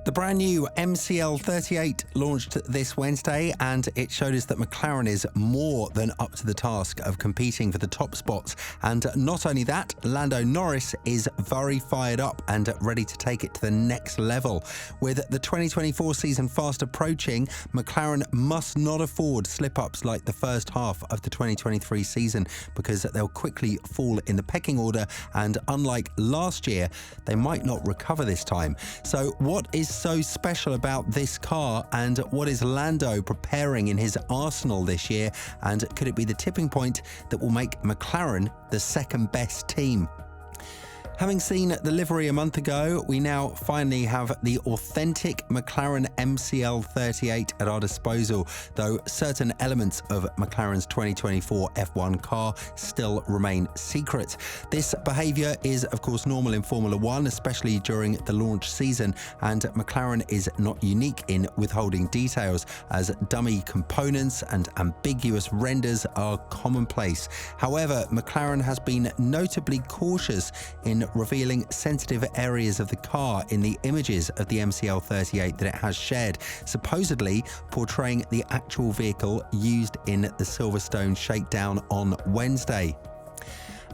The brand new MCL38 launched this Wednesday, and it showed us that McLaren is more than up to the task of competing for the top spots. And not only that, Lando Norris is very fired up and ready to take it to the next level. With the 2024 season fast approaching, McLaren must not afford slip-ups like the first half of the 2023 season, because they'll quickly fall in the pecking order, and unlike last year, they might not recover this time. So what is so special about this car, and what is Lando preparing in his arsenal this year, and could it be the tipping point that will make McLaren the second best team? Having seen the livery a month ago, we now finally have the authentic McLaren MCL38 at our disposal, though certain elements of McLaren's 2024 F1 car still remain secret. This behaviour is, of course, normal in Formula One, especially during the launch season, and McLaren is not unique in withholding details, as dummy components and ambiguous renders are commonplace. However, McLaren has been notably cautious in revealing sensitive areas of the car in the images of the MCL38 that it has shared, supposedly portraying the actual vehicle used in the Silverstone shakedown on Wednesday.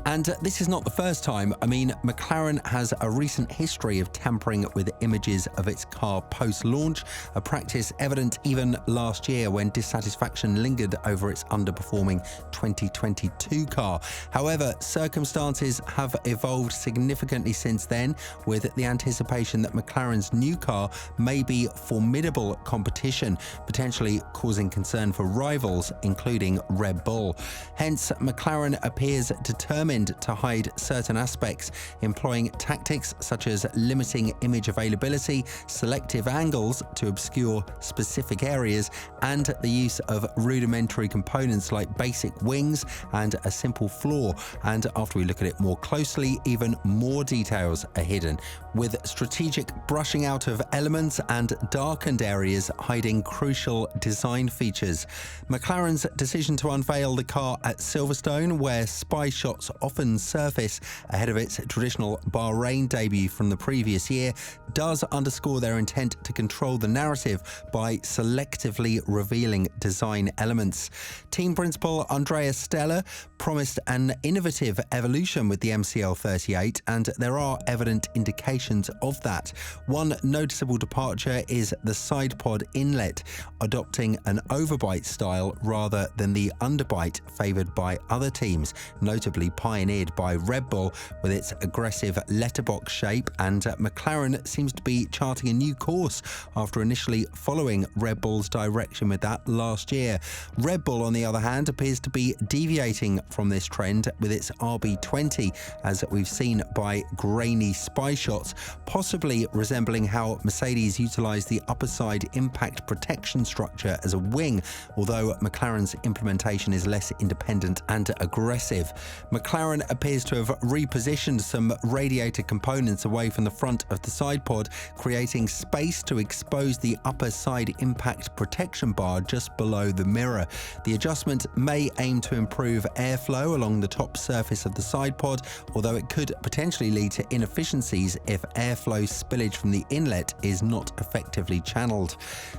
And this is not the first time. I mean, McLaren has a recent history of tampering with images of its car post-launch, a practice evident even last year when dissatisfaction lingered over its underperforming 2022 car. However, circumstances have evolved significantly since then, with the anticipation that McLaren's new car may be formidable competition, potentially causing concern for rivals, including Red Bull. Hence, McLaren appears determined to hide certain aspects, employing tactics such as limiting image availability, selective angles to obscure specific areas, and the use of rudimentary components like basic wings and a simple floor. And after we look at it more closely, even more details are hidden, with strategic brushing out of elements and darkened areas hiding crucial design features. McLaren's decision to unveil the car at Silverstone, where spy shots often surface ahead of its traditional Bahrain debut from the previous year, does underscore their intent to control the narrative by selectively revealing design elements. Team principal Andrea Stella promised an innovative evolution with the MCL38, and there are evident indications of that. One noticeable departure is the side pod inlet, adopting an overbite style rather than the underbite favoured by other teams, notably pioneered by Red Bull with its aggressive letterbox shape, and McLaren seems to be charting a new course after initially following Red Bull's direction with that last year. Red Bull, on the other hand, appears to be deviating from this trend with its RB20, as we've seen by grainy spy shots, possibly resembling how Mercedes utilised the upper side impact protection structure as a wing, although McLaren's implementation is less independent and aggressive. McLaren appears to have repositioned some radiator components away from the front of the side pod, creating space to expose the upper side impact protection bar just below the mirror. The adjustment may aim to improve airflow along the top surface of the side pod, although it could potentially lead to inefficiencies if airflow spillage from the inlet is not effectively channeled.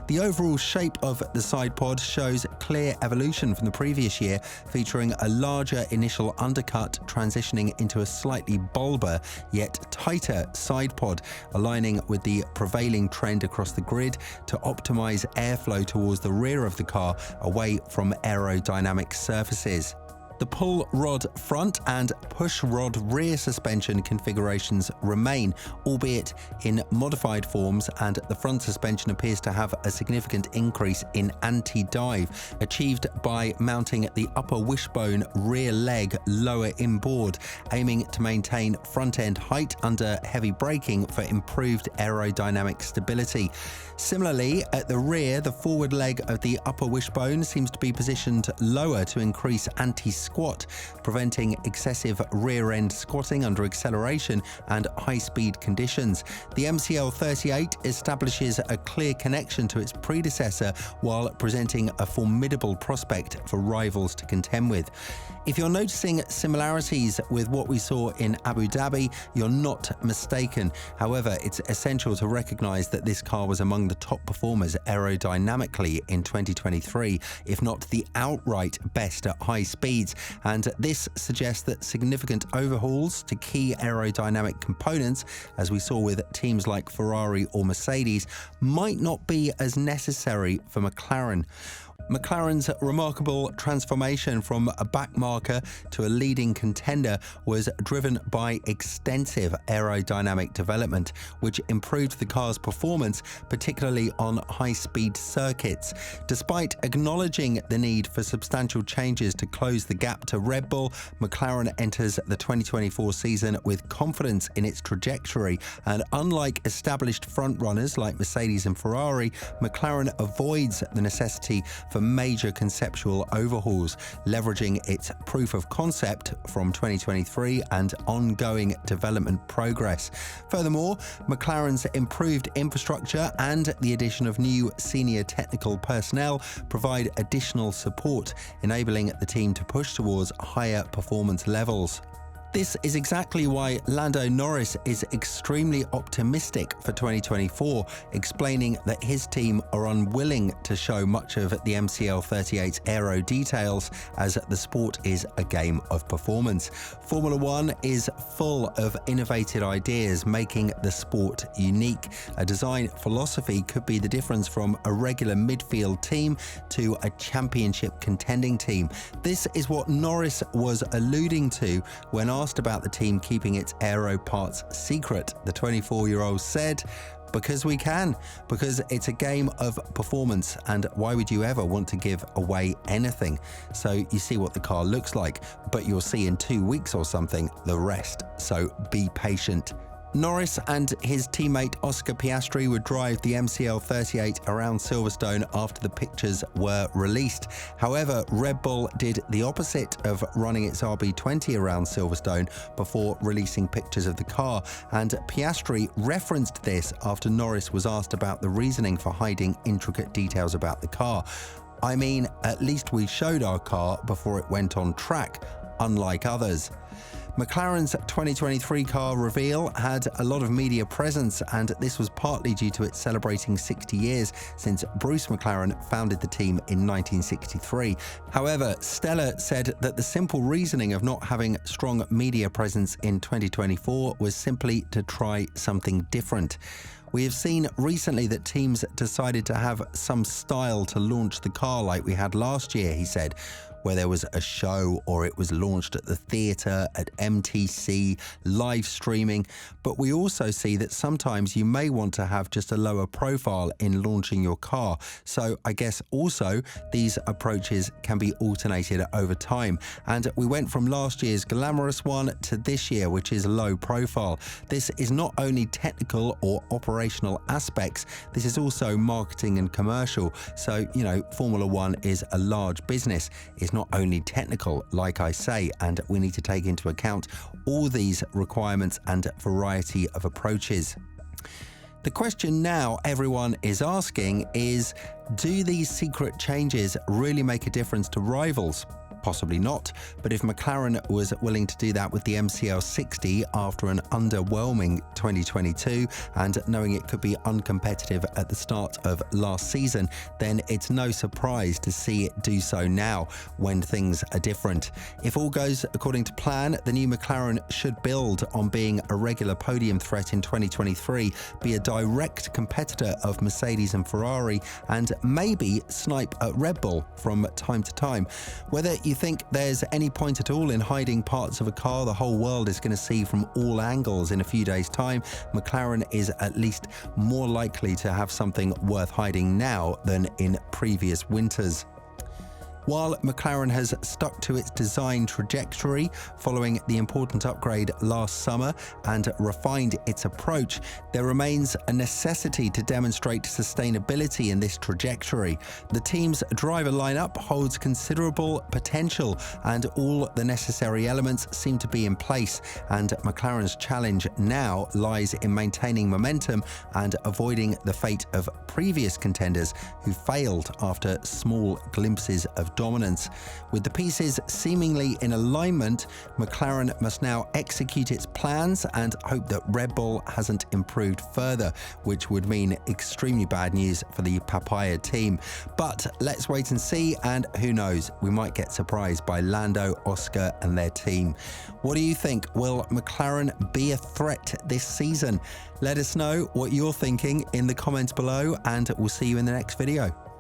The overall shape of the side pod shows clear evolution from the previous year, featuring a larger initial undercut transitioning into a slightly bulbar yet tighter side pod, aligning with the prevailing trend across the grid to optimize airflow towards the rear of the car away from aerodynamic surfaces. The pull rod front and push rod rear suspension configurations remain, albeit in modified forms, and the front suspension appears to have a significant increase in anti-dive, achieved by mounting the upper wishbone rear leg lower inboard, aiming to maintain front-end height under heavy braking for improved aerodynamic stability. Similarly, at the rear, the forward leg of the upper wishbone seems to be positioned lower to increase anti-squat, preventing excessive rear-end squatting under acceleration and high-speed conditions. The MCL38 establishes a clear connection to its predecessor while presenting a formidable prospect for rivals to contend with. If you're noticing similarities with what we saw in Abu Dhabi, you're not mistaken. However, it's essential to recognize that this car was among the top performers aerodynamically in 2023, if not the outright best at high speeds. And this suggests that significant overhauls to key aerodynamic components, as we saw with teams like Ferrari or Mercedes, might not be as necessary for McLaren. McLaren's remarkable transformation from a backmarker to a leading contender was driven by extensive aerodynamic development, which improved the car's performance, particularly on high-speed circuits. Despite acknowledging the need for substantial changes to close the gap to Red Bull, McLaren enters the 2024 season with confidence in its trajectory, and unlike established frontrunners like Mercedes and Ferrari, McLaren avoids the necessity for major conceptual overhauls, leveraging its proof of concept from 2023 and ongoing development progress. Furthermore, McLaren's improved infrastructure and the addition of new senior technical personnel provide additional support, enabling the team to push towards higher performance levels. This is exactly why Lando Norris is extremely optimistic for 2024, explaining that his team are unwilling to show much of the MCL38's aero details, as the sport is a game of performance. Formula One is full of innovative ideas, making the sport unique. A design philosophy could be the difference from a regular midfield team to a championship contending team. This is what Norris was alluding to when asked about the team keeping its aero parts secret. The 24-year-old said, "Because we can, because it's a game of performance, and why would you ever want to give away anything? So you see what the car looks like, but you'll see in 2 weeks or something the rest, so be patient." Norris and his teammate Oscar Piastri would drive the MCL38 around Silverstone after the pictures were released. However, Red Bull did the opposite of running its RB20 around Silverstone before releasing pictures of the car, and Piastri referenced this after Norris was asked about the reasoning for hiding intricate details about the car. "I mean, at least we showed our car before it went on track, unlike others." McLaren's 2023 car reveal had a lot of media presence, and this was partly due to it celebrating 60 years since Bruce McLaren founded the team in 1963. However, Stella said that the simple reasoning of not having strong media presence in 2024 was simply to try something different. "We have seen recently that teams decided to have some style to launch the car like we had last year," he said, "where there was a show or it was launched at the theatre, at MTC, live streaming. But we also see that sometimes you may want to have just a lower profile in launching your car. So I guess also these approaches can be alternated over time. And we went from last year's glamorous one to this year, which is low profile. This is not only technical or operational aspects, this is also marketing and commercial. So, you know, Formula One is a large business. It's not only technical, like I say, and we need to take into account all these requirements and variety of approaches." The question now everyone is asking is, do these secret changes really make a difference to rivals? Possibly not, but if McLaren was willing to do that with the MCL60 after an underwhelming 2022 and knowing it could be uncompetitive at the start of last season, then it's no surprise to see it do so now when things are different. If all goes according to plan, the new McLaren should build on being a regular podium threat in 2023, be a direct competitor of Mercedes and Ferrari, and maybe snipe at Red Bull from time to time. Whether you think there's any point at all in hiding parts of a car the whole world is going to see from all angles in a few days' time, McLaren is at least more likely to have something worth hiding now than in previous winters. While McLaren has stuck to its design trajectory following the important upgrade last summer and refined its approach, there remains a necessity to demonstrate sustainability in this trajectory. The team's driver lineup holds considerable potential and all the necessary elements seem to be in place, and McLaren's challenge now lies in maintaining momentum and avoiding the fate of previous contenders who failed after small glimpses of of dominance. With the pieces seemingly in alignment, McLaren must now execute its plans and hope that Red Bull hasn't improved further, which would mean extremely bad news for the Papaya team. But let's wait and see, and who knows, we might get surprised by Lando, Oscar and their team. What do you think? Will McLaren be a threat this season? Let us know what you're thinking in the comments below, and we'll see you in the next video.